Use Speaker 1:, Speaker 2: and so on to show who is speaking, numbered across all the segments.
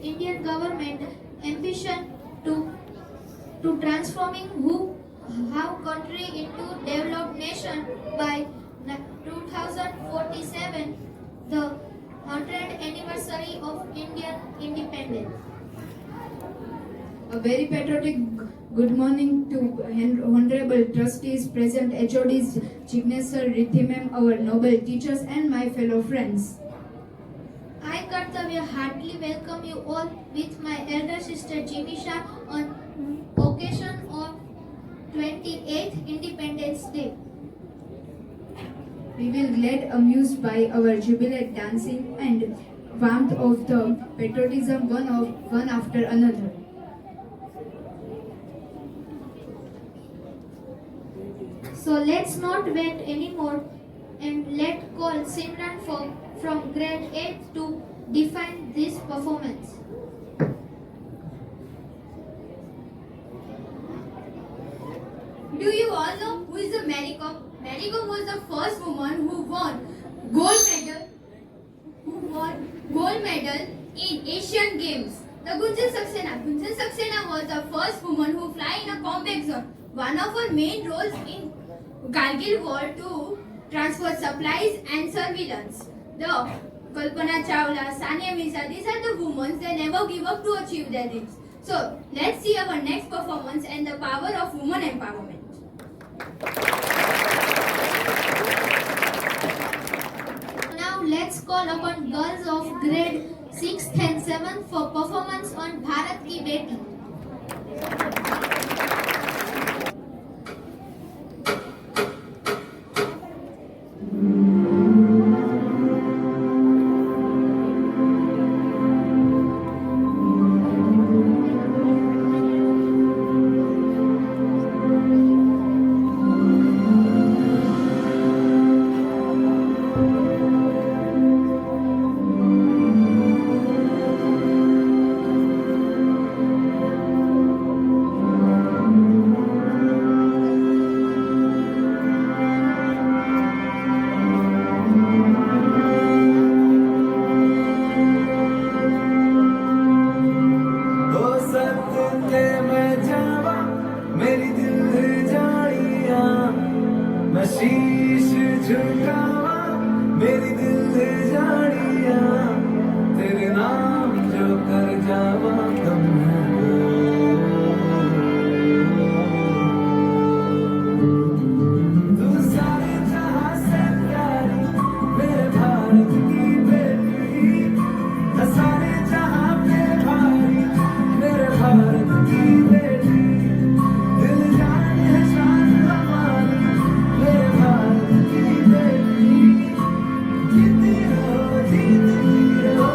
Speaker 1: Indian government ambition to transforming how country into developed nation by 2047, the 100th anniversary of Indian independence.
Speaker 2: A very patriotic good morning to Honorable Trustees, present HODs, Jignesar, Riddhimam, our noble teachers and my fellow friends.
Speaker 1: I, Kartavya, heartily welcome you all with my elder sister Jimisha on occasion of 28th Independence Day.
Speaker 2: We will glad amused by our jubilant dancing and warmth of the patriotism one after another.
Speaker 1: So let's not wait anymore and let call Simran from grade 8 to define this performance.
Speaker 3: Do you all know who is the Mary Kom? Mary Kom was the first woman who won gold medal in Asian Games. The Gunjan Saxena was the first woman who fly in a combat zone. One of her main roles in Kargil war to transfer supplies and surveillance. The Kalpana Chawla, Sania Mirza, these are the women that never give up to achieve their dreams. So let's see our next performance and the power of women empowerment.
Speaker 1: Now let's call upon girls of grade 6th and 7th for performance on Bharat Ki Beti.
Speaker 4: शीश झुकावा मेरी दिल जानिया तेरे नाम जो कर जावा कम तू सारे जहां से प्यारी मेरे भारत की बेटी सारे जहां पे भारी मेरे भारत की बेटी दिल जान है शान हमारी मेरे भारत की बेटी जीती हो जीती हो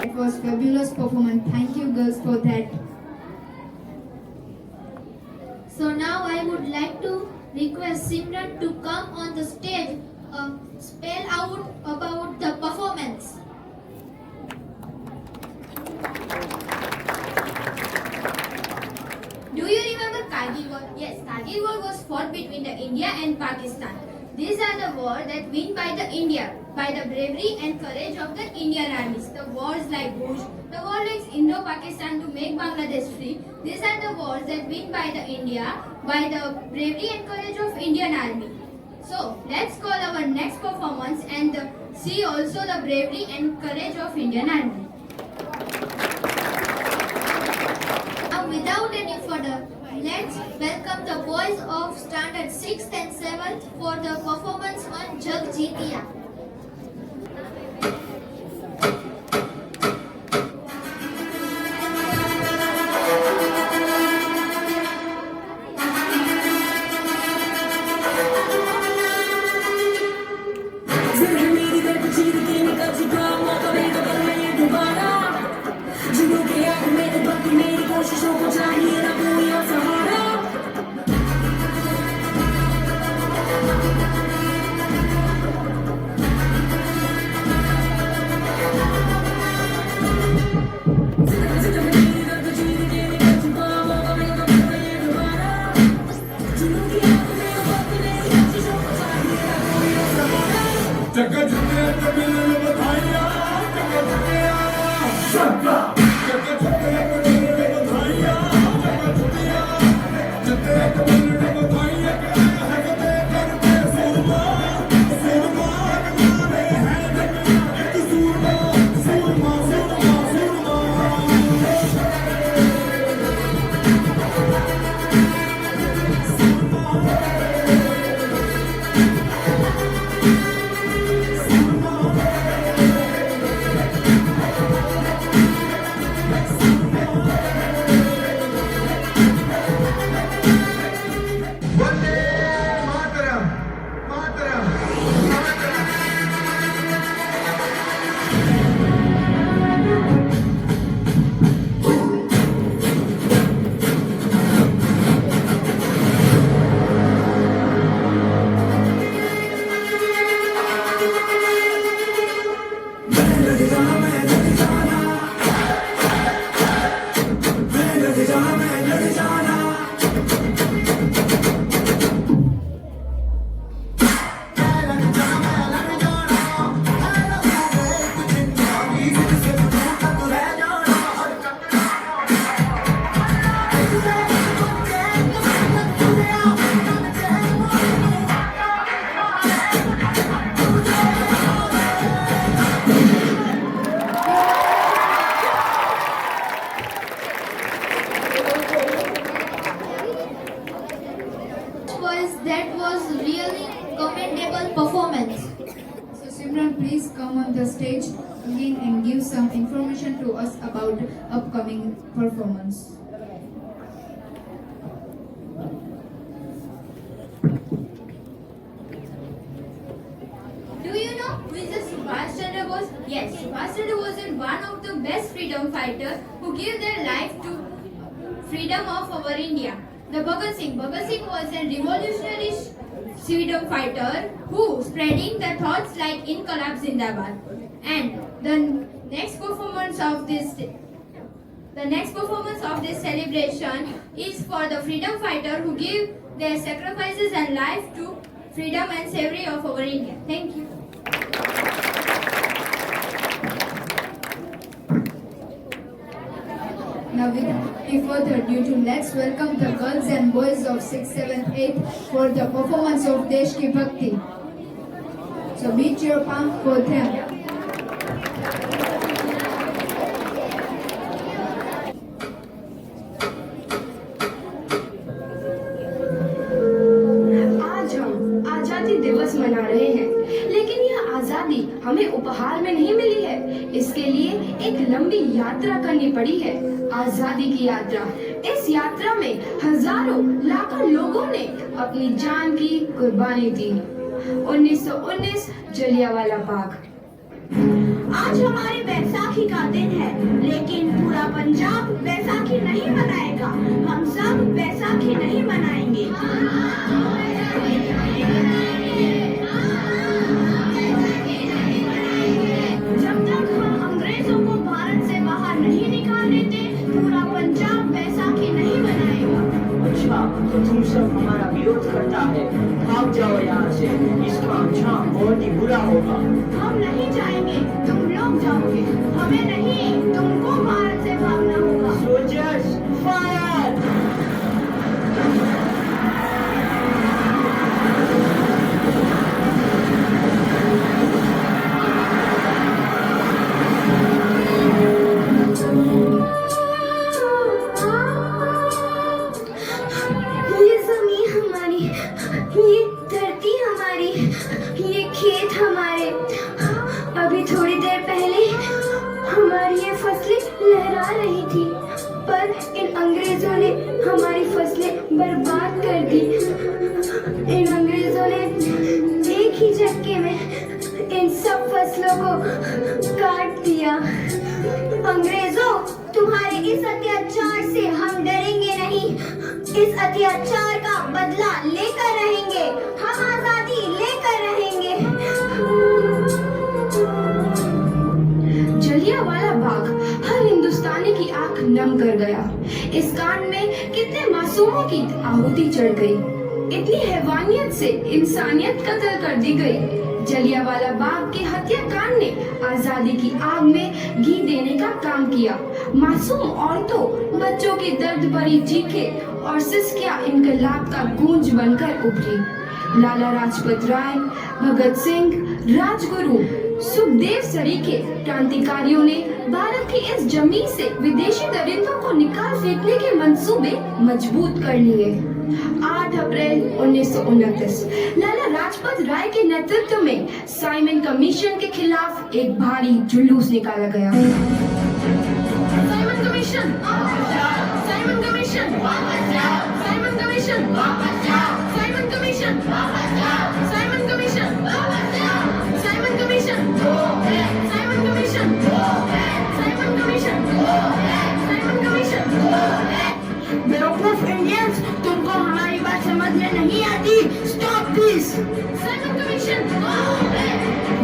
Speaker 2: It was fabulous performance. Thank you girls for that.
Speaker 1: So now I would like to request Simran to come on the stage, spell out about the performance.
Speaker 3: Do you remember Kargil War? Yes, Kargil War was fought between the India and Pakistan. These are the war that won by the India by the bravery and courage of the Indian armies. The wars like Bhuj, the war like Indo-Pakistan to make Bangladesh free. These are the wars that won by the India by the bravery and courage of Indian army. So let's call our next performance and see also the bravery and courage of Indian army.
Speaker 1: Now without any further, Let's welcome the boys of standard 6th and 7th for the performance on Jug Jeetiya. That was really commendable performance.
Speaker 2: So Simran, please come on the stage again and give some information to us about upcoming performance.
Speaker 3: Do you know who is the Subhash Chandra Bose? Yes, Subhash Chandra Bose is one of the best freedom fighters who gave their life to freedom of our India. The Bhagat Singh was a revolutionary freedom fighter who spreading the thoughts like Inqilab Zindabad. And the next performance of this celebration is for the freedom fighter who give their sacrifices and life to freedom and savory of our India. Thank you.
Speaker 2: Now without any further ado, let's welcome the girls and boys of 6th, 7th, 8th for the performance of Desh Ki Bhakti. So beat your palm for them.
Speaker 5: आज हम आजादी दिवस मना रहे हैं, लेकिन यह आजादी हमें उपहार में नहीं मिली है। इसके लिए एक लंबी यात्रा करनी पड़ी है, आजादी की यात्रा। इस यात्रा में हजारों लाखों लोगों ने अपनी जान की कुर्बानी दी। 1919 जलियांवाला बाग।
Speaker 6: आज हमारी बैसाखी का दिन है, लेकिन पूरा पंजाब बैसाखी नहीं मनाएगा। हम सब बैसाखी नहीं मनाएंगे। जब तक हम अंग्रेजों को भारत से बाहर नहीं निकाल देते, पूरा पंजाब बैसाखी नहीं मनाएगा।
Speaker 7: अच्छा, तो तुम सब हमारा विरोध करता है, भाग जाओ यहाँ से। इसका अंजाम बहुत ही बुरा होगा।
Speaker 6: हम नहीं जाएंगे, तुम लोग जाओगे। हमें नहीं, तुमको भारत से भागना होगा।
Speaker 7: Soldiers fire!
Speaker 5: रही थी, पर इन अंग्रेजों ने हमारी फसलें बर्बाद कर दी। इन अंग्रेजों ने एक ही झटके में इन सब फसलों को काट दिया।
Speaker 6: अंग्रेजों, तुम्हारे इस अत्याचार से हम डरेंगे नहीं। इस अत्याचार का बदला लेकर रहेंगे। हम आजादी लेकर रहेंगे।
Speaker 5: जलियांवाला बाग हर हिंदुस्तानी की आंख नम कर गया। इस कांड में कितने मासूमों की आहुति चढ़ गई। इतनी हैवानियत से इंसानियत कत्ल कर दी गई। जलियांवाला बाग के हत्याकांड ने आजादी की आग में घी देने का काम किया। मासूम औरतों, बच्चों की दर्द भरी चीखें और सिसकियां इनकलाब का गूंज बनकर उभरी। लाला लाजपत राय, भगत सिंह, राजगुरु, सुखदेव सरीखे क्रांतिकारियों ने भारत की इस जमीन से विदेशी दरिंदों को निकाल फेंकने के मंसूबे मजबूत कर लिए। 8 अप्रैल 1929 लाला लाजपत राय के नेतृत्व में साइमन कमीशन के खिलाफ एक भारी जुलूस निकाला गया। Simon commission, Simon commission, Simon commission, Simon commission, Simon commission, Simon commission, Simon commission, Simon commission, Simon commission.
Speaker 6: बेवकूफ इंडियंस, तुमको हमारी बात समझ में नहीं आती। Stop this.
Speaker 5: साइमन कमीशन,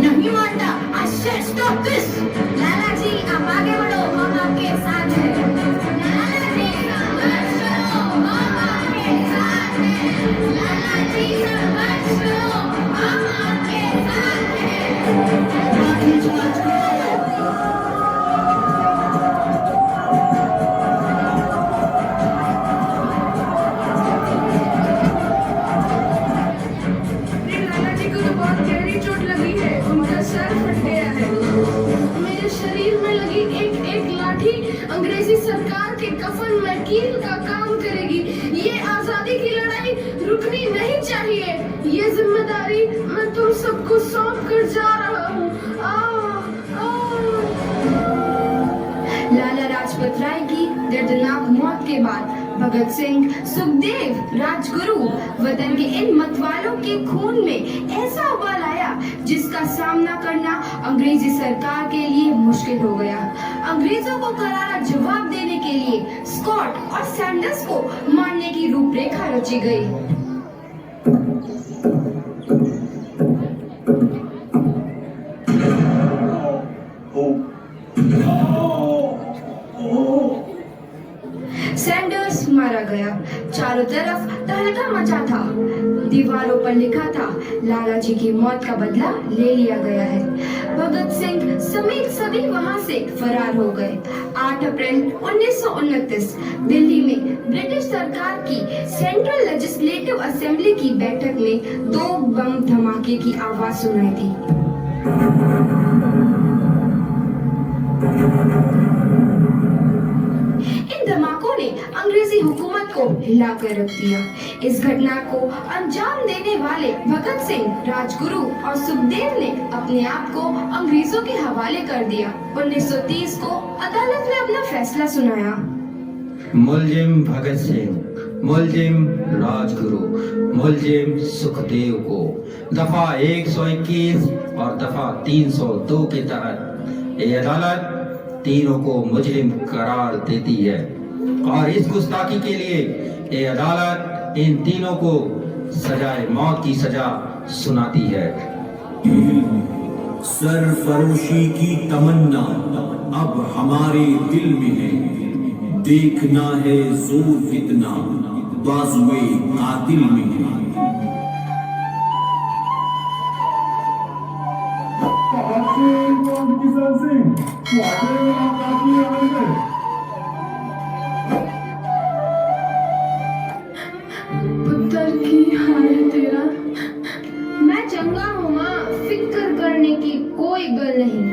Speaker 6: नहीं मानता। I said stop this. लाला जी, आप आगे बढ़ो, हम आपके साथ हैं। लाला जी, संघर्ष करो, हम आपके साथ हैं। लाला जी, संघर्ष करो, हम आपके साथ हैं। लाठीचार्ज करो।
Speaker 5: मेरे शरीर में लगी एक एक लाठी अंग्रेजी सरकार के कफन में कील का काम करेगी। ये आजादी की लड़ाई रुकनी नहीं चाहिए। ये जिम्मेदारी मैं तुम सबको सौंप कर जा रहा हूँ। लाला लाजपत राय की दर्दनाक मौत के बाद भगत सिंह, सुखदेव, राजगुरु वतन के इन मतवालों के खून में ऐसा उबाल आया जिसका सामना करना अंग्रेजी सरकार के लिए मुश्किल हो गया। अंग्रेजों को करारा जवाब देने के लिए स्कॉट और सैंडर्स को मारने की रूपरेखा रची गई। सैंडर्स मारा गया। चारों तरफ तहलका मचा था। दीवारों पर लिखा था, लाला जी की मौत का बदला ले लिया गया है। भगत सिंह समेत सभी वहां से फरार हो गए। 8 अप्रैल 1929 दिल्ली में ब्रिटिश सरकार की सेंट्रल लेजिस्लेटिव असेंबली की बैठक में 2 बम धमाके की आवाज सुनाई दी। इन धमाकों ने अंग्रेजी हुकूमत को हिलाकर रख दिया। इस घटना को अंजाम देने वाले भगत सिंह, राजगुरु और सुखदेव ने अपने आप को अंग्रेजों के हवाले कर दिया। 1930 को अदालत ने अपना फैसला सुनाया।
Speaker 8: मुलजिम भगत सिंह, मुलजिम राजगुरु, मुलजिम सुखदेव को दफा 121 और दफा 302 के तहत ये अदालत तीनों को मुजरिम करार देती है और इस गुस्ताखी के लिए ये अदालत इन तीनों को सजाए मौत की सजा सुनाती है।
Speaker 9: सरफरोशी की तमन्ना अब हमारे दिल में है। देखना है जोर कितना बाजुए कातिल में है।
Speaker 5: पुत्र की हाल है तेरा। मैं चंगा हूँ माँ, फिक्र करने की कोई गल नहीं।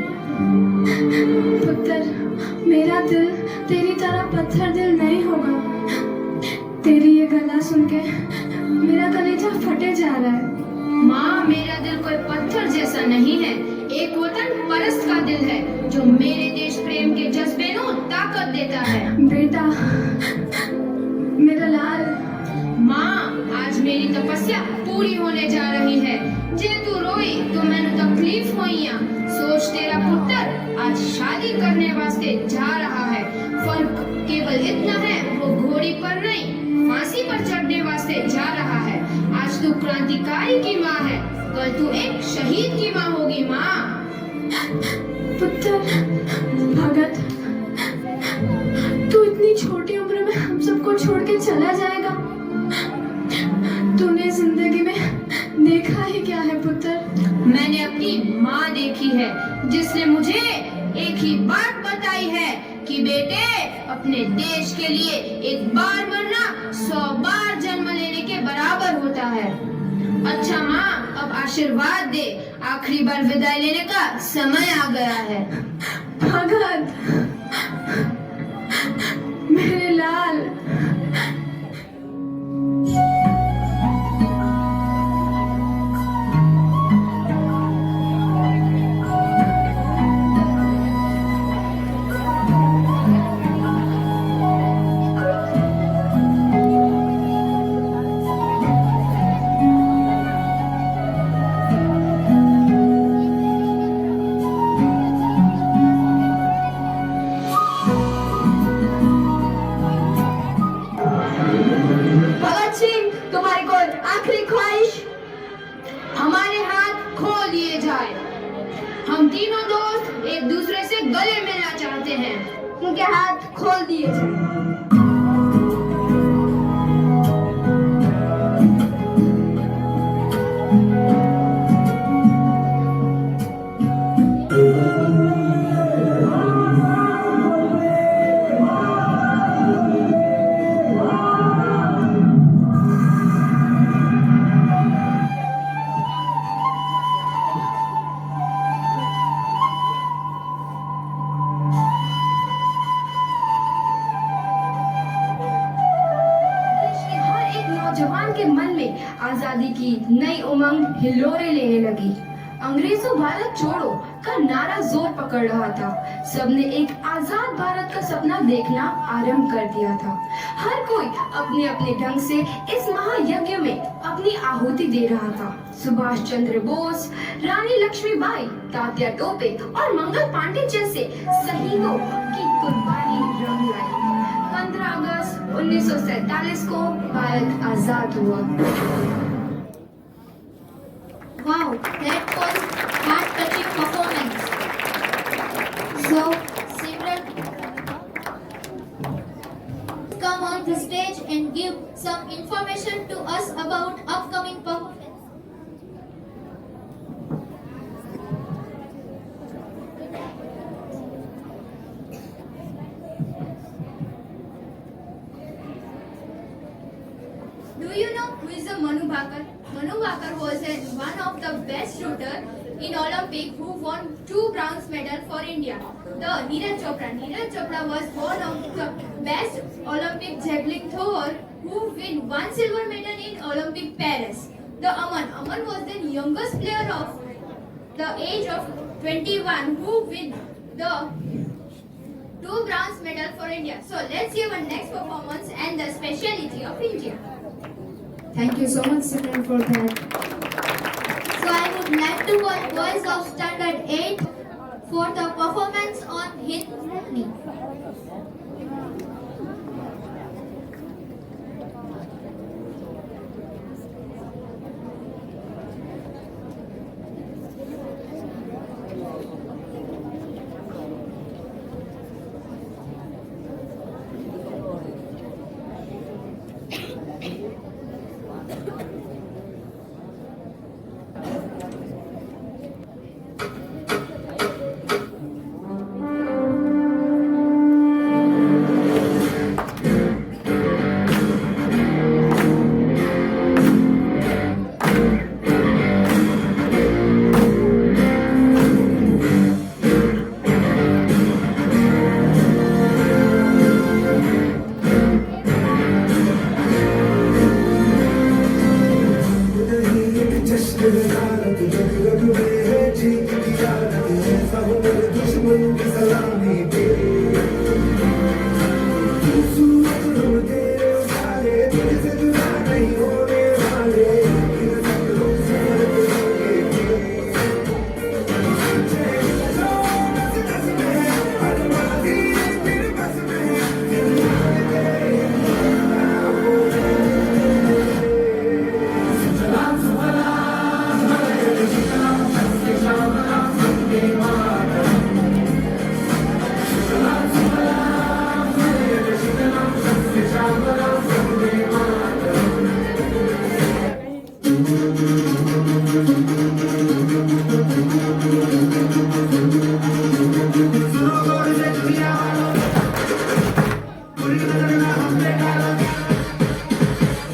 Speaker 5: पुत्र, मेरा दिल तेरी तरह पत्थर दिल नहीं होगा। तेरी ये गला सुन के मेरा कलेजा फटे जा रहा है। माँ, मेरा दिल कोई पत्थर जैसा नहीं है, एक वतन परस्त का दिल है जो मेरे देश प्रेम के जज्बे को ताकत देता है।
Speaker 2: बेटा, मेरा लाल।
Speaker 5: माँ, आज मेरी तपस्या पूरी होने जा रही है। जे तू रोई तो मैंने तकलीफ होइया। सोच, तेरा पुत्र आज शादी करने वास्ते जा रहा है। फर्क केवल इतना है, वो घोड़ी पर नहीं फांसी पर चढ़ने वास्ते जा रहा है। आज तू क्रांतिकारी की माँ है, कल तू एक शहीद की माँ होगी। माँ,
Speaker 2: पुत्र भगत, तू इतनी छोटी उम्र में हम सबको छोड़ के चला जाएगा। तूने जिंदगी में देखा ही क्या है पुत्र?
Speaker 5: मैंने अपनी माँ देखी है, जिसने मुझे एक ही बात बताई है कि बेटे, अपने देश के लिए एक बार मरना 100 बार जन्म लेने के बराबर होता है। अच्छा माँ, अब आशीर्वाद दे, आखिरी बार विदाई लेने का समय आ गया है।
Speaker 2: भगत, मेरे लाल।
Speaker 5: भगत सिंह, तुम्हारी कोई आखिरी ख्वाहिश? हमारे हाथ खो दिए जाए। हम तीनों दोस्त एक दूसरे से गले मिलना चाहते हैं।
Speaker 2: उनके हाथ खोल दिए जाए।
Speaker 5: नौजवान के मन में आजादी की नई उमंग हिलोरे लेने लगी। अंग्रेजों भारत छोड़ो का नारा जोर पकड़ रहा था। सबने एक आजाद भारत का सपना देखना आरंभ कर दिया था। हर कोई अपने अपने ढंग से इस महायज्ञ में अपनी आहुति दे रहा था। सुभाष चंद्र बोस, रानी लक्ष्मीबाई, तात्या टोपे और मंगल पांडे जैसे शहीदों की कुर्बानी रंग लाई। 15 अगस्त 1947 को भारत आजाद हुआ।
Speaker 1: Wow, that was heart-touching performance. So, Simran, come on the stage and give some information to us about upcoming performance.
Speaker 3: Do you know who is the Manu Bhakar? Manu Bhakar was one of the best shooter in Olympic who won 2 bronze medal for India. The Neeraj Chopra was one of the best Olympic javelin thrower who win 1 silver medal in Olympic Paris. The Aman was the youngest player of the age of 21 who win the 2 bronze medal for India. So let's hear our next performance and the speciality of India.
Speaker 2: Thank you so much, Simran, for that.
Speaker 1: So, I would like to call boys of Standard 8 for the performance on Hindni.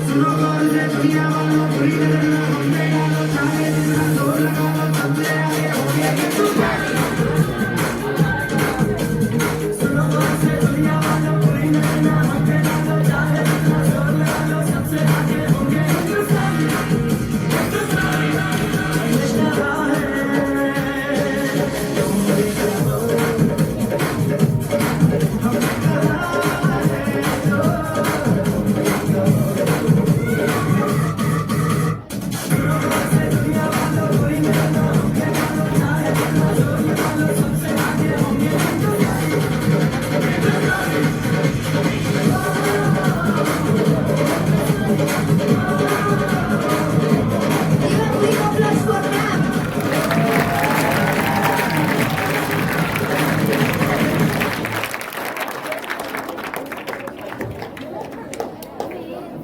Speaker 4: सुनो गौर से दुनिया वालों, पूरी करना हमने डालो, चाहे जितना जोर लगा लो, सबसे आगे हो गया ये तो सुनो गौर से दुनिया वालों, पूरी करना हमने डालो, चाहे जितना जोर लगा लो, सबसे आगे हो गया हिंदुस्तान।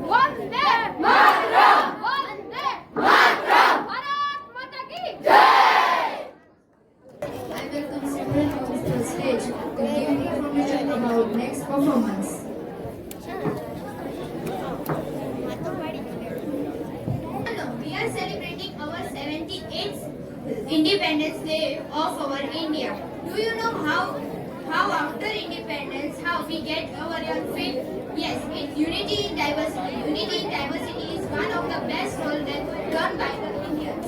Speaker 3: वंदे मातरम, वंदे मातरम, भारत माता की जय।
Speaker 2: I welcome Simran to the stage to give information about next performance.
Speaker 3: Hello, we are celebrating our 78th Independence Day of our India. Do you know how after independence, how we get our young fit? Yes, it's unity in diversity. Unity in diversity is one of the best role that done by the Indians.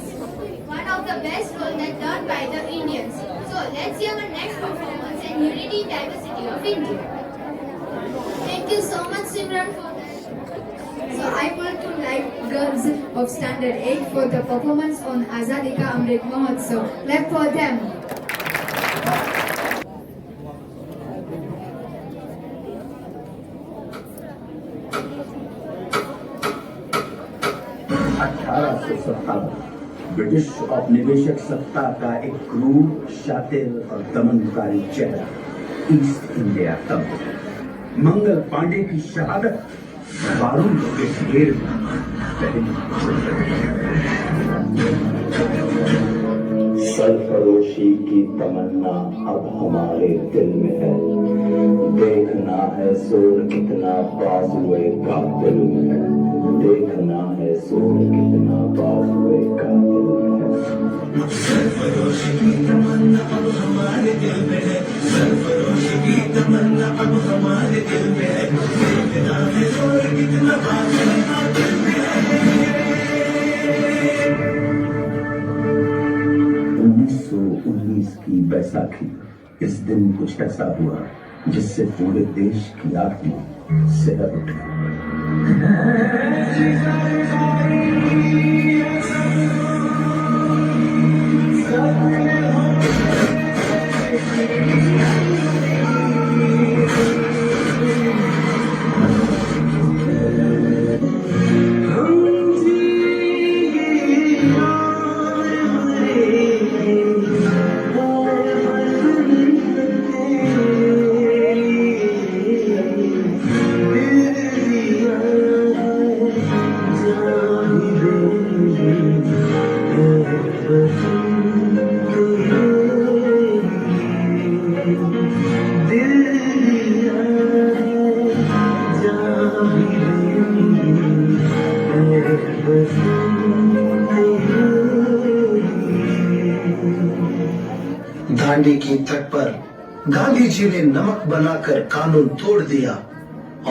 Speaker 3: One of the best role that done by the Indians. So let's hear our next performance and unity in diversity of India.
Speaker 1: Thank you so much, Simran, for that.
Speaker 2: So I want to like girls of standard 8 for the performance on Azadi Ka Amrit Mahotsav. Clap for them.
Speaker 10: 1857 British औपनिवेशिक सत्ता का एक क्रूर, शातिर और दमनकारी चेहरा east India company. Mangal Pandey की शहादत बारूद के ढेर में पहली। सरफरोशी की तमन्ना अब हमारे दिल में है, देखना है जोर कितना बाजुए कातिल में है, देखना है जोर कितना बाजुए कातिल में है। सरफरोशी की तमन्ना अब हमारे दिल में है, सरफरोशी की तमन्ना अब हमारे दिल में है, देखना है जोर कितना बाजुए कातिल में है। 1919 की बैसाखी, इस दिन कुछ ऐसा हुआ जिससे पूरे देश की आत्मा सिहर उठी।
Speaker 11: दांडी की तट पर गांधी जी ने नमक बनाकर कानून तोड़ दिया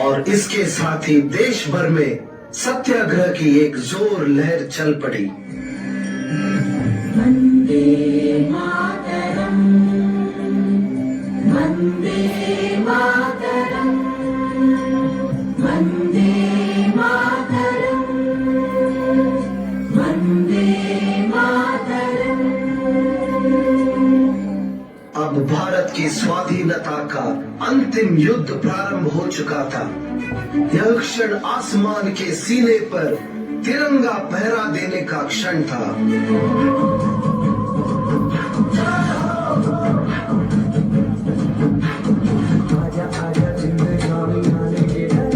Speaker 11: और इसके साथ ही देश भर में सत्याग्रह की एक जोर लहर चल पड़ी।
Speaker 6: वंदे मातरम, वंदे मातरम, वंदे मातरम, वंदे मातरम।
Speaker 11: अब भारत की स्वाधीनता का अंतिम युद्ध प्रारंभ हो चुका था। यह क्षण आसमान के सीने पर तिरंगा पहरा देने का क्षण था।
Speaker 4: आजा आजा जिंदगानी आने के घर,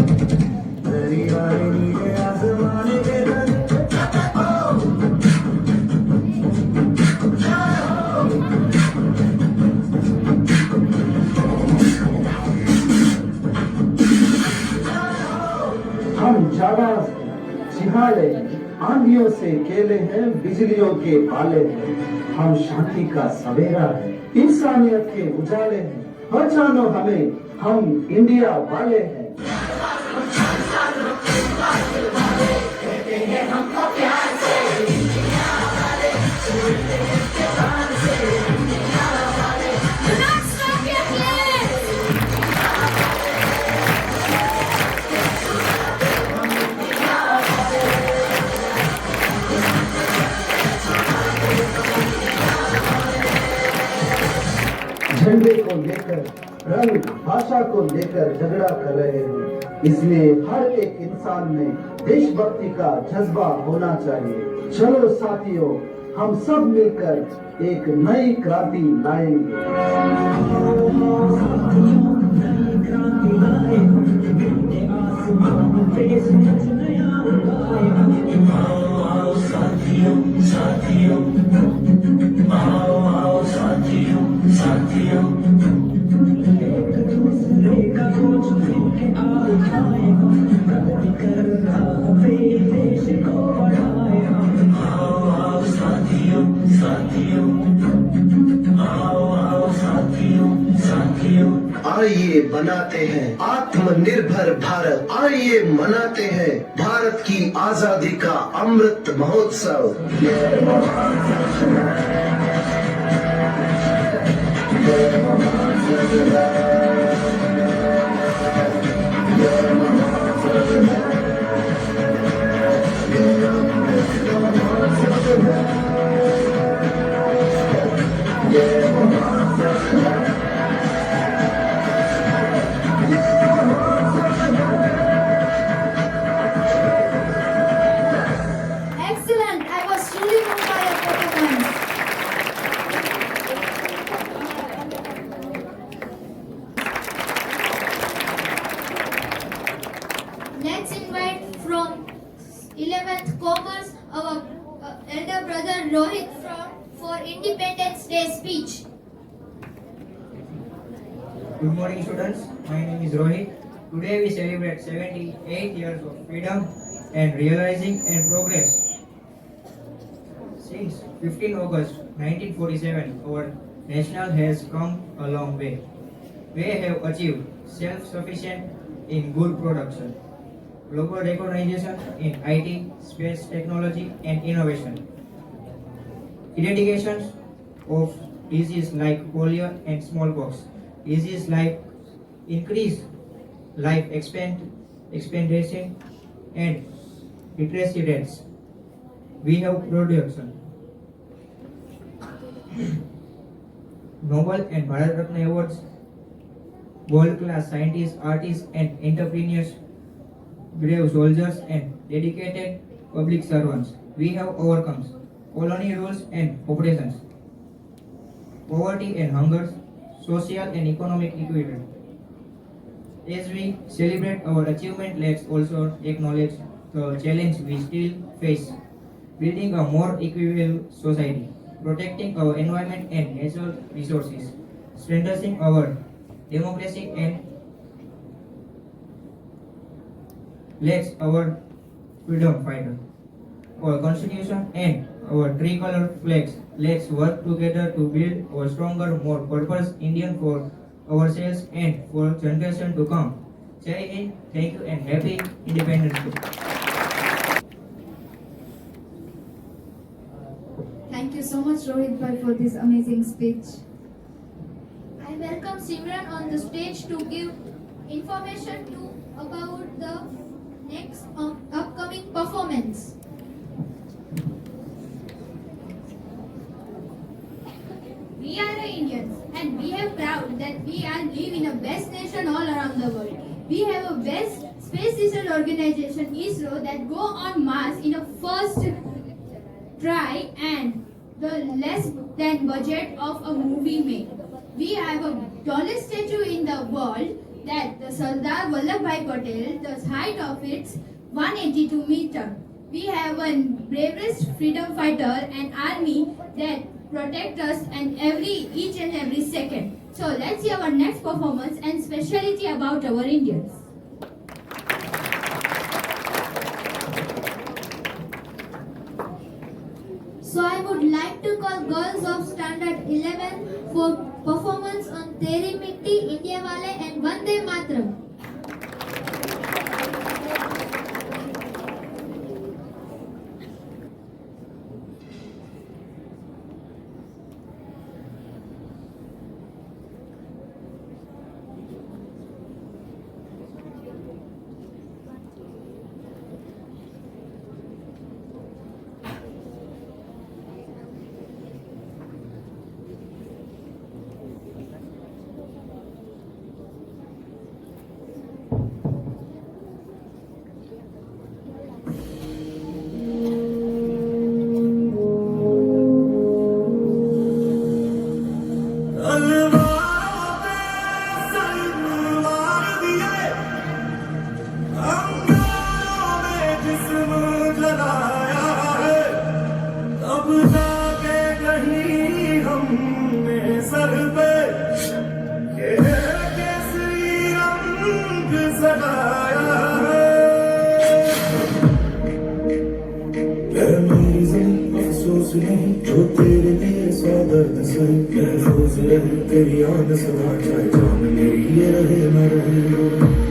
Speaker 4: मेरी वाली नीले आसमाने के घर।
Speaker 10: हम जाबाज हैं, जिहाले हैं, आंधियों से केले हैं, बिजलियों के पाले हैं। हम शांति का सवेरा है, इंसानियत के उजाले हैं। पहचानो हमें, हम इंडिया वाले हैं। झंडे को लेकर, रंग भाषा को लेकर झगड़ा कर रहे हैं, इसलिए हर एक इंसान में देशभक्ति का जज्बा होना चाहिए। चलो साथियों, हम सब मिलकर एक नई क्रांति लाएंगे। आइए बनाते हैं आत्मनिर्भर भारत, आइए मनाते हैं भारत की आजादी का Amrit Mahotsav.
Speaker 2: Excellent! I was truly moved by your performance.
Speaker 1: Let's invite from 11th Commerce our elder brother Rohit for Independence Day speech.
Speaker 12: Good morning, students. My name is Rohit. Today we celebrate 78 years of freedom and realizing and progress. Since 15 August 1947, our nation has come a long way. We have achieved self-sufficient in good production, global recognition in IT, space technology and innovation, eradication of diseases like polio and smallpox, diseases like increased life expectancy and literacy rates. We have production, Nobel and Bharat Ratna awards, world-class scientists, artists and entrepreneurs, brave soldiers and dedicated public servants. We have overcome colony rules and oppressions, poverty and hunger, social and economic equity. As we celebrate our achievement, let's also acknowledge the challenge we still face. Building a more equitable society, protecting our environment and natural resources, strengthening our democracy and let's our freedom fighter, our constitution and our tricolor flags. Let's work together to build a stronger, more purpose Indian for ourselves and for generation to come. Jai Hind, thank you and happy Independence Day.
Speaker 2: Thank you so much, Rohit bhai, for this amazing speech.
Speaker 1: I welcome Simran on the stage to give information about the next upcoming performance.
Speaker 3: We are the Indians and we are proud that we are live in a best nation all around the world. We have a best space research organization ISRO that go on Mars in a first try and the less than budget of a movie made. We have a tallest statue in the world that the Sardar Vallabhbhai Patel, the height of it's 182 meter. We have a bravest freedom fighter and army that protect us and each and every second. So let's see our next performance and speciality about our Indians.
Speaker 1: all girls of Standard 11 for performance on Teri Mitti, India Wale and Vande Mataram.
Speaker 4: जो तेरे लिए सौ दर्द से महफूज रहे तेरी याद सदा चाहे जान मेरी ये रहे न रहे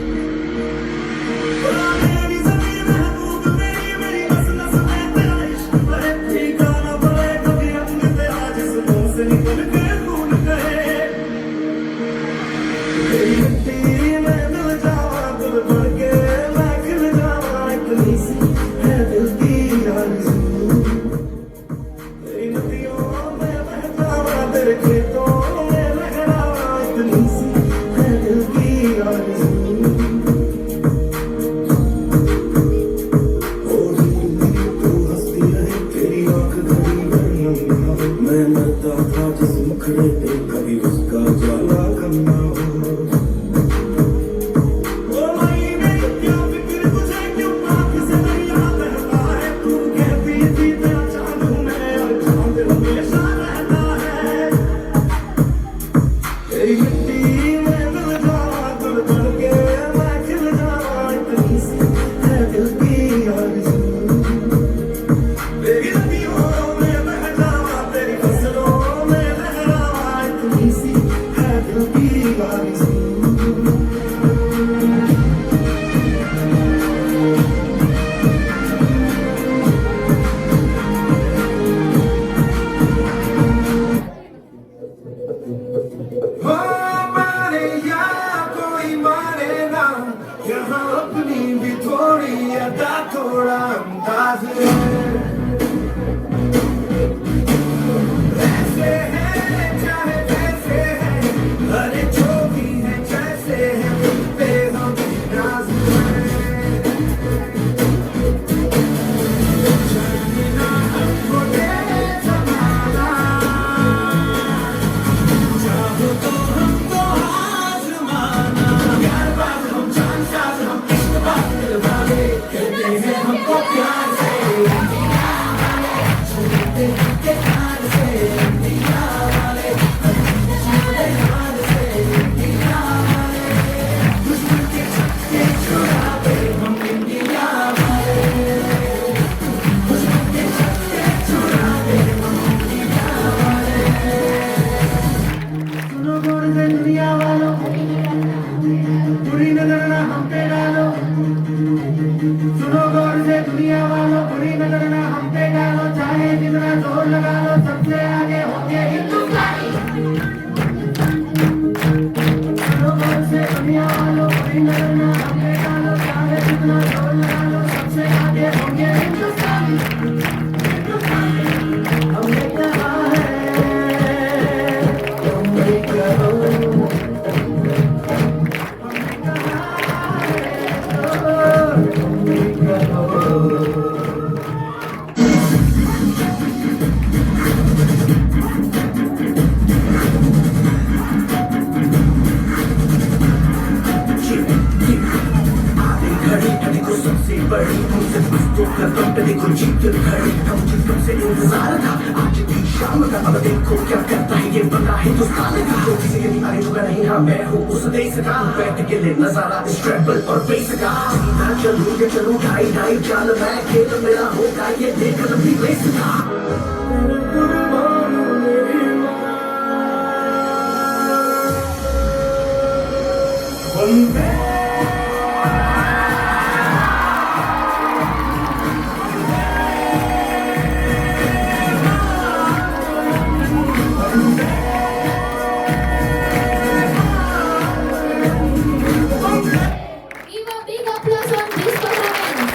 Speaker 13: चलूं ढाई ढाई चाल मैं खेल मेरा होगा ये देख लंबी रेस का
Speaker 1: Give a big applause on this performance.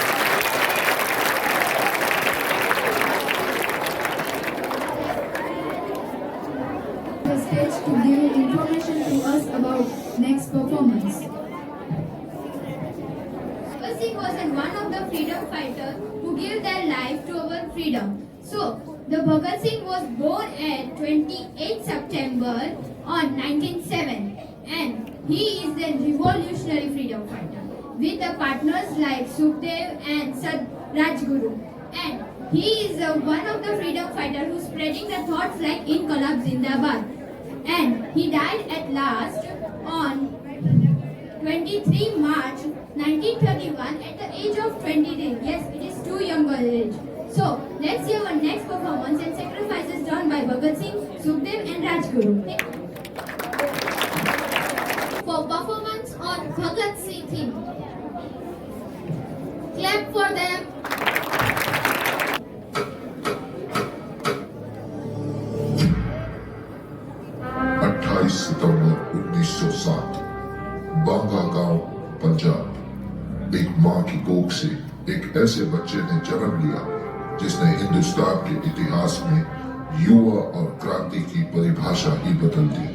Speaker 2: The stage to give information to us about next performance.
Speaker 3: Bhagat Singh was one of the freedom fighters who gave their life to our freedom. So, the Bhagat Singh was born at 28 September on 1907 and he is a revolutionary freedom fighter with the partners like Sukhdev and Rajguru. And he is one of the freedom fighters who spreading the thoughts like Inqilab Zindabad. And he died at last on 23 March 1931 at the age of 23. Yes, it is too young age. So, let's hear our next performance and sacrifices done by Bhagat Singh, Sukhdev and Rajguru.
Speaker 1: For performance on Bhagat Singh theme. Clap for them.
Speaker 13: 28 सितंबर 1907 बांगा गांव पंजाब एक मां की कोख से एक ऐसे बच्चे ने जन्म लिया जिसने हिंदुस्तान के इतिहास में युवा और क्रांति की परिभाषा ही बदल दी।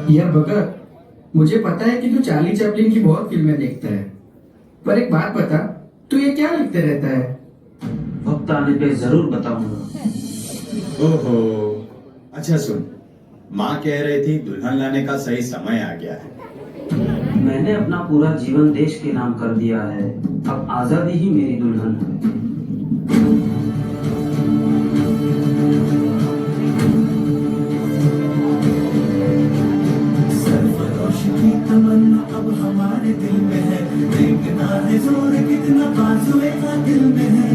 Speaker 14: यार भगत, मुझे पता है कि तू चार्ली चैपलिन की बहुत फिल्में देखता है, पर एक बात बता, तू ये क्या लिखते रहता है?
Speaker 7: वक्त आने पे जरूर बताऊंगा।
Speaker 15: ओहो, अच्छा सुन, माँ कह रही थी दुल्हन लाने का सही समय आ गया है।
Speaker 7: मैंने अपना पूरा जीवन देश के नाम कर दिया है, अब आजादी ही मेरी दुल्हन है।
Speaker 4: की तमन्ना अब हमारे दिल में है, देखना है जोर कितना बाजुए का दिल में है।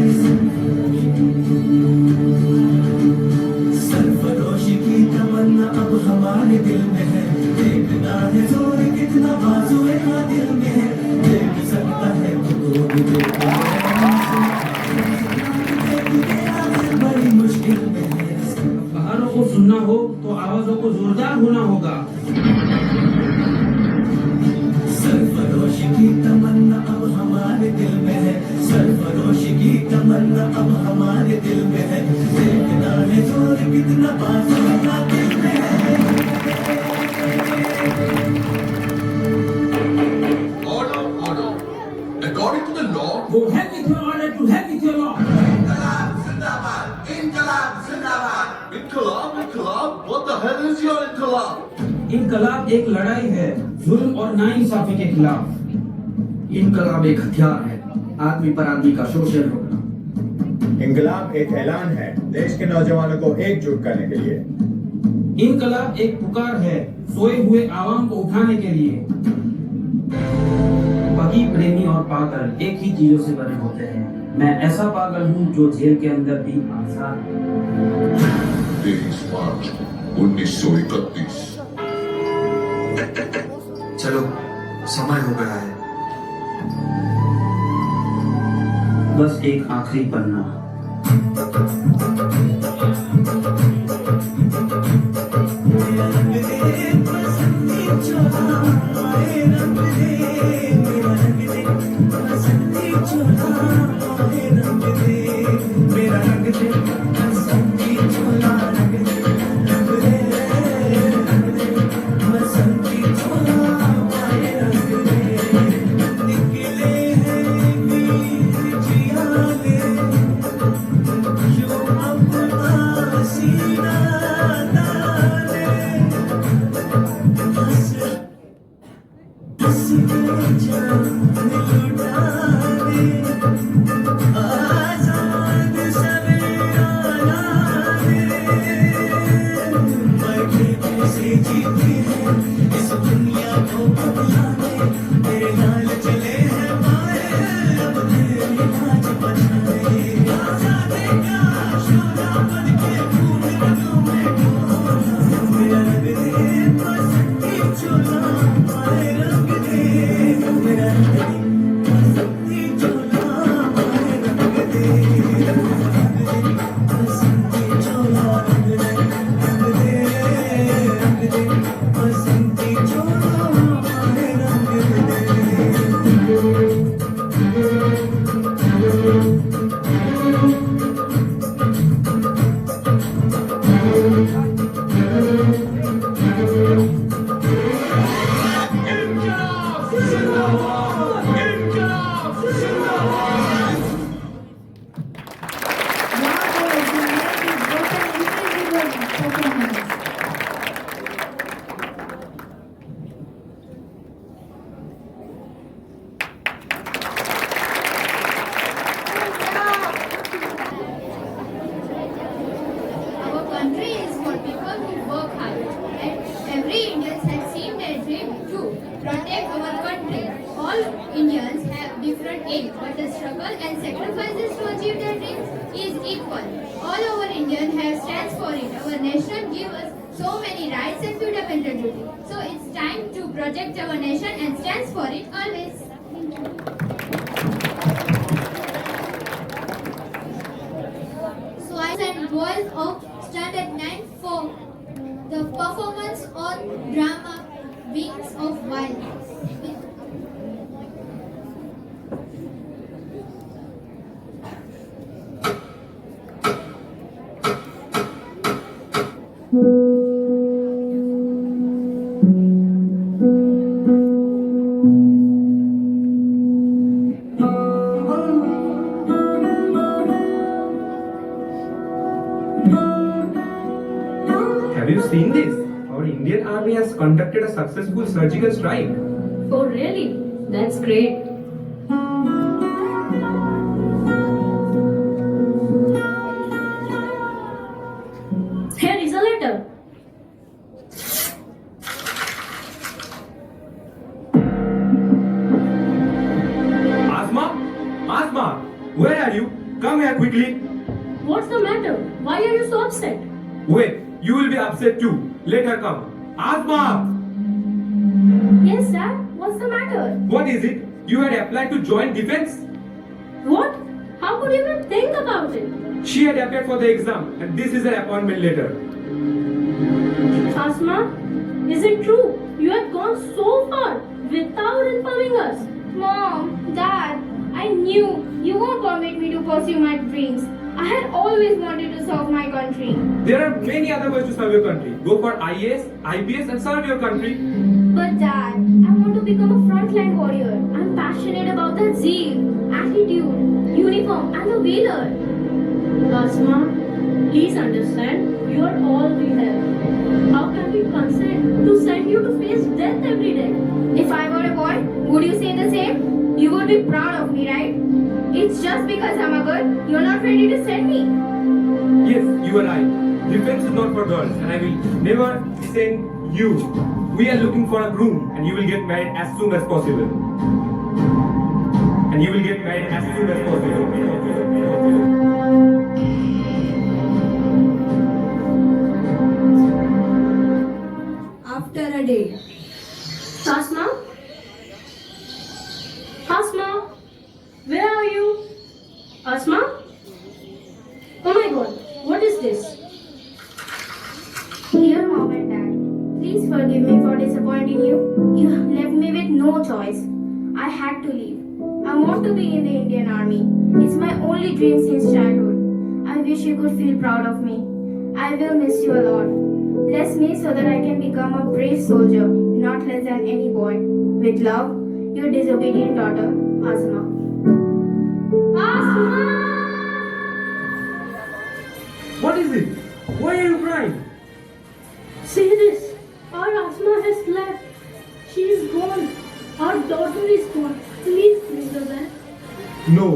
Speaker 4: सरफरोशी की तमन्ना अब हमारे दिल में है, देखना है जोर कितना बाजुए का दिल में है। देख सकता है तो भी देखना बड़ी मुश्किल में है।
Speaker 7: बहारों को सुनना हो तो आवाजों को जोरदार होना होगा।
Speaker 4: सरफरोशी की तमन्ना अब हमारे दिल में है, सरफरोशी की तमन्ना अब हमारे दिल में है। देखना है जोर कितना बाजुए का दिल में है।
Speaker 13: Order, order. According to the law,
Speaker 7: Go ahead with your order, to head with your law.
Speaker 11: Inqilab Zindabad! Inqilab Zindabad!
Speaker 13: Inqilab, Inqilab, what the hell is your Inqilab?
Speaker 14: इनकलाब एक लड़ाई है जुल्म और नाइंसाफी के खिलाफ। इनकलाब एक हथियार है आदमी पर आदमी का शोषण रोकना।
Speaker 15: इंकलाब एक ऐलान है देश के नौजवानों को एकजुट करने के लिए।
Speaker 14: इनकलाब एक पुकार है सोए हुए आवाम को उठाने के लिए।
Speaker 16: बाकी प्रेमी और पागल एक ही चीजों से बने होते हैं। मैं ऐसा पागल हूँ जो जेल के अंदर भी आजाद है।
Speaker 13: 23 मार्च 1931।
Speaker 17: चलो समय हो गया है।
Speaker 16: बस एक आखिरी पन्ना।
Speaker 3: But the struggle and sacrifices to achieve their dreams is equal. All over Indian have stands for it. Our nation gives us so many rights and fundamental duties. So it's time to protect our nation and stands for it always.
Speaker 1: So I and boys of Standard 9 for the performance on drama Wings of Violence.
Speaker 18: Have you seen this? Our Indian Army has conducted a successful surgical strike.
Speaker 5: Oh, really? That's great. Here is a letter.
Speaker 18: Asma? Asma? Where are you? Come here quickly.
Speaker 5: What's the matter? Why are you so upset?
Speaker 18: Wait, you will be upset too. Let her come. Asma!
Speaker 5: Yes, sir. What's the matter?
Speaker 18: What is it? You had applied to join defense?
Speaker 5: What? How could you even think about it?
Speaker 18: She had applied for the exam and this is her appointment letter.
Speaker 5: Asma, is it true? You have gone so far without informing us.
Speaker 3: Mom, Dad, I knew you won't permit me to pursue my dreams. I had always wanted to serve my country.
Speaker 18: There are many other ways to serve your country. Go for IAS, IPS and serve your country.
Speaker 3: But Dad, I want to become a frontline warrior. I'm passionate about the zeal, attitude, uniform and the valor.
Speaker 5: Asma, please understand, you are all we have.
Speaker 6: How can we consent to send you to face death every day?
Speaker 3: If I were a boy, would you say the same? You would be proud of me, right? It's just because I'm a girl, you're not ready to send me.
Speaker 18: Yes, you are right. Defense is not for girls, and I will never send you. We are looking for a groom, and you will get married as soon as possible. And you will get married as soon as possible.
Speaker 2: After a day.
Speaker 6: Asma? Asma? Where are you? Asma? Oh my god, what is this?
Speaker 3: Dear Mom and Dad, please forgive me for disappointing you. You have left me with no choice. I had to leave. I want to be in the Indian Army. It's my only dream since childhood. I wish you could feel proud of me. I will miss you a lot. Bless me so that I can become a brave soldier, not less than any boy. With love, your disobedient daughter, Asma.
Speaker 18: What is it? Why are you crying?
Speaker 6: Say this. Our Asma has left. She is gone. Our daughter is gone. Please bring her back.
Speaker 18: No,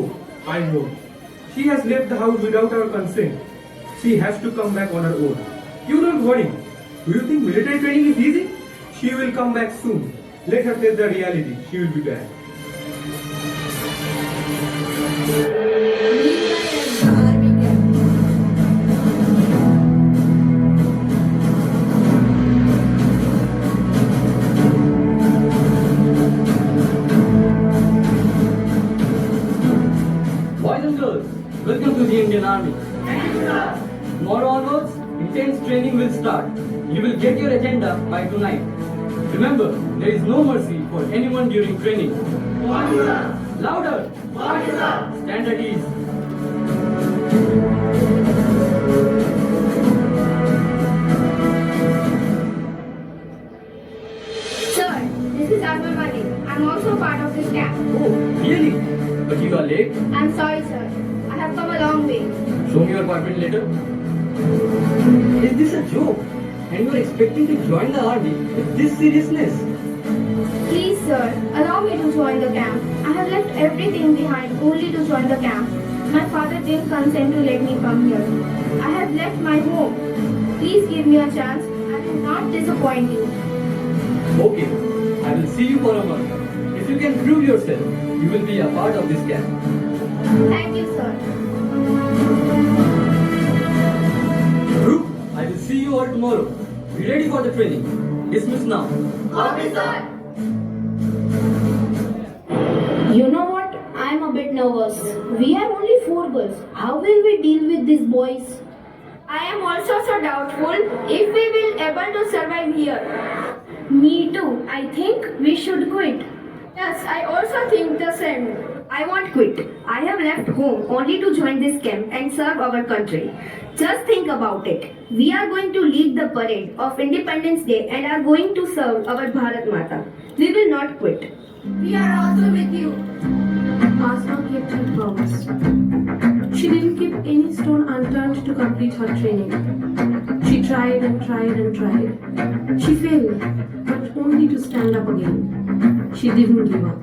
Speaker 18: I won't. She has left the house without our consent. She has to come back on her own. You don't worry. Do you think military training is easy? She will come back soon. Let her face the reality. She will be back.
Speaker 19: Boys and girls, welcome to the Indian Army. Thank you, sir. Tomorrow onwards, intense training will start. You will get your agenda by tonight. Remember, there is no mercy for anyone during training. Louder! Stand at ease.
Speaker 3: Sir, this is Asma Malik. I'm also part of this camp.
Speaker 19: Oh, really? But you are late.
Speaker 3: I'm sorry, sir. I have come a long way.
Speaker 19: Show me your appointment letter. Is this a joke? And you are expecting to join the army with this seriousness?
Speaker 3: Please, sir, allow me to join the camp. I have left everything behind only to join the camp. My father didn't consent to let me come here. I have left my home. Please give me a chance. I will not disappoint you.
Speaker 19: Okay, I will see you for a month. If you can prove yourself, you will be a part of this camp.
Speaker 3: Thank you, sir.
Speaker 19: Group, I will see you all tomorrow. Be ready for the training. Dismiss now.
Speaker 3: Okay, sir.
Speaker 6: You know what? I am a bit nervous. We are only 4 girls. How will we deal with these boys?
Speaker 3: I am also so doubtful if we will able to survive here.
Speaker 6: Me too. I think we should quit.
Speaker 3: Yes, I also think the same. I won't quit. I have left home only to join this camp and serve our country. Just think about it. We are going to lead the parade of Independence Day and are going to serve our Bharat Mata. We will not quit. We are also with you.
Speaker 6: Asma kept her promise. She didn't keep any stone unturned to complete her training. She tried and tried and tried. She failed, but only to stand up again. She didn't give up.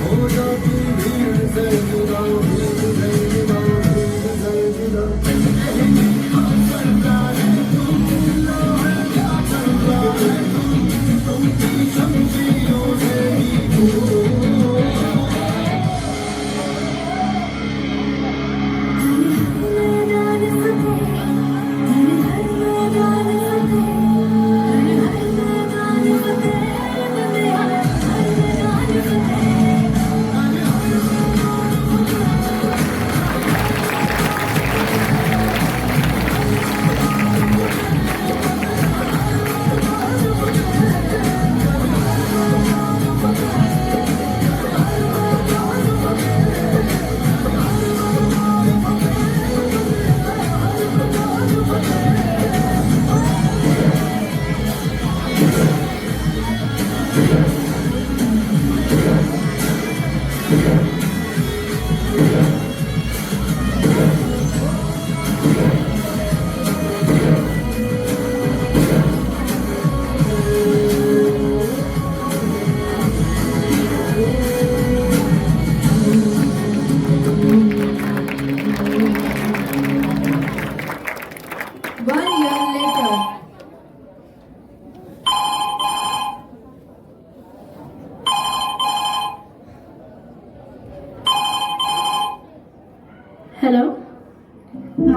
Speaker 4: Oh,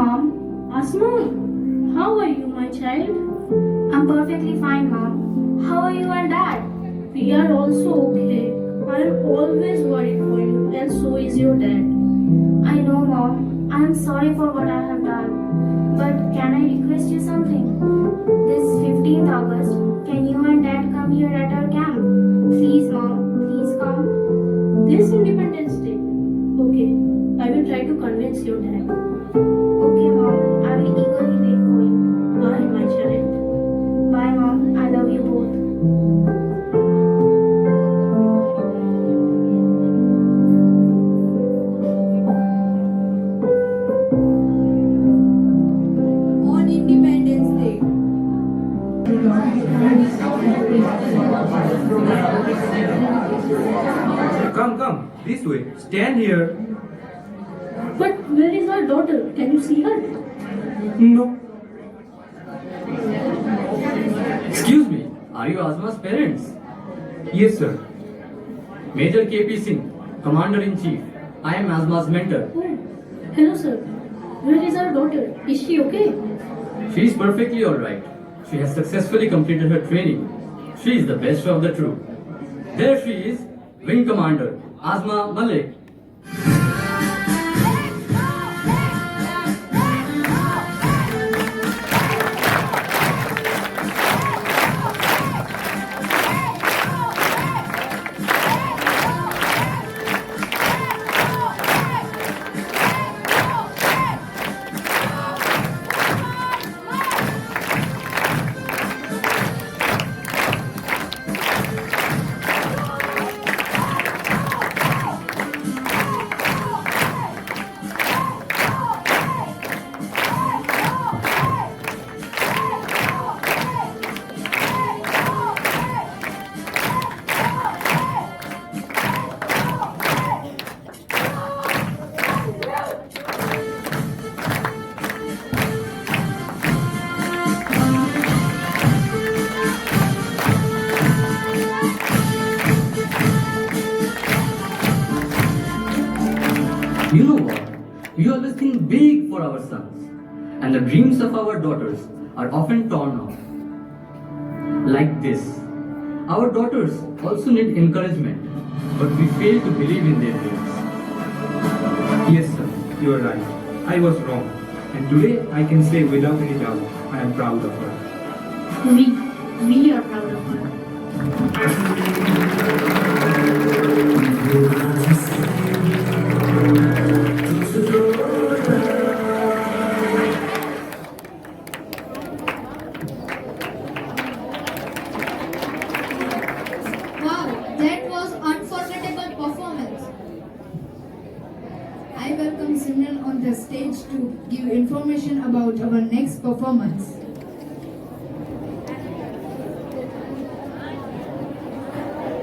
Speaker 20: Mom. Asma, how are you, my child?
Speaker 6: I'm perfectly fine, Mom. How are you and Dad?
Speaker 20: We are also okay. I am always worried for you, and so is your dad.
Speaker 6: I know, Mom. I am sorry for what I have done. But can I request you something? This 15th August, can you and Dad come here at our camp? Please, Mom. Please come.
Speaker 20: This Independence Day. Okay, I will try to convince your dad.
Speaker 6: Okay, Mom. I will eagerly wait for you.
Speaker 20: Bye, my child.
Speaker 6: Bye, Mom. I love you both.
Speaker 2: On Independence Day.
Speaker 18: Come, this way. Stand here.
Speaker 20: But where is our daughter? Can you see her?
Speaker 18: No.
Speaker 19: Excuse me, are you Asma's parents?
Speaker 18: Yes, sir.
Speaker 19: Major KP Singh, Commander-in-Chief. I am Asma's mentor.
Speaker 20: Oh, hello, sir. Where is our daughter? Is she okay?
Speaker 19: She is perfectly alright. She has successfully completed her training. She is the best of the troop. There she is, Wing Commander, Asma Malik. You know what? We always think big for our sons, and the dreams of our daughters are often torn off. Like this. Our daughters also need encouragement, but we fail to believe in their dreams.
Speaker 18: Yes, sir. You are right. I was wrong. And today I can say without any doubt, I am proud of her.
Speaker 20: We are proud of her.
Speaker 1: Wow, that was unforgettable performance.
Speaker 2: I welcome Simran on the stage to give information about our next performance.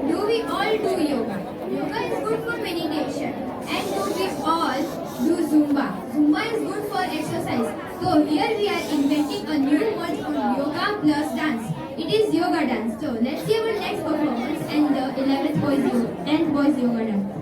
Speaker 3: Do we all do yoga? Yoga is good for meditation. And do we all do Zumba? Zumba is good for exercise. So here we are inventing a new word on yoga plus dance. It is yoga dance. So let's see our next performance and the 10th boys yoga dance.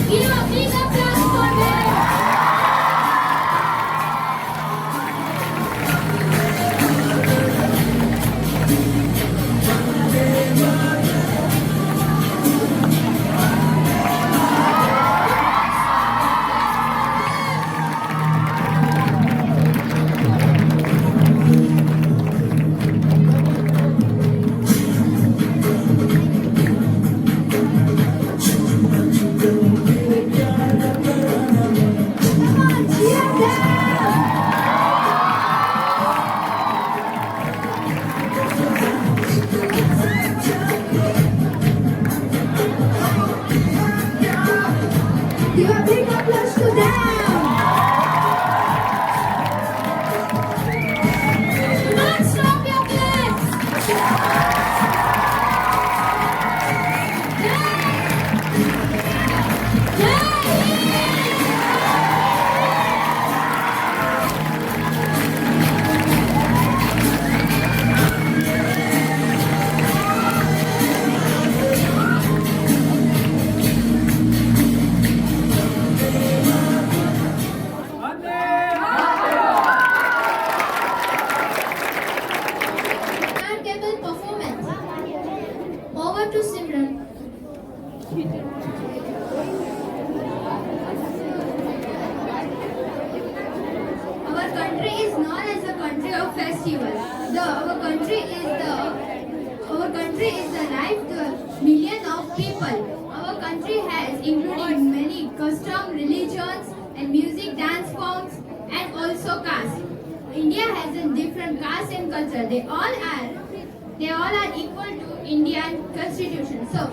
Speaker 3: Give a big applause for them.
Speaker 2: Give a big applause to them.
Speaker 3: Do not stop your claps.
Speaker 1: Remarkable performance. Over to Simran.
Speaker 3: Our country is known as a country of festivals. Our country is the life of millions of people. Our country has including many custom, religions, and music, dance forms, and also caste. India has a different caste and culture. They all are equal to Indian Constitution. So.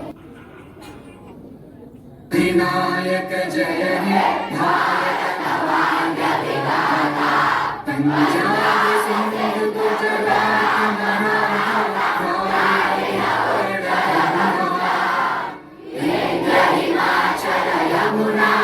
Speaker 4: Vinayak जय हे भारत नवांग विधाता पंजाब सिंध गुजरात मराठा हिमाचल यमुना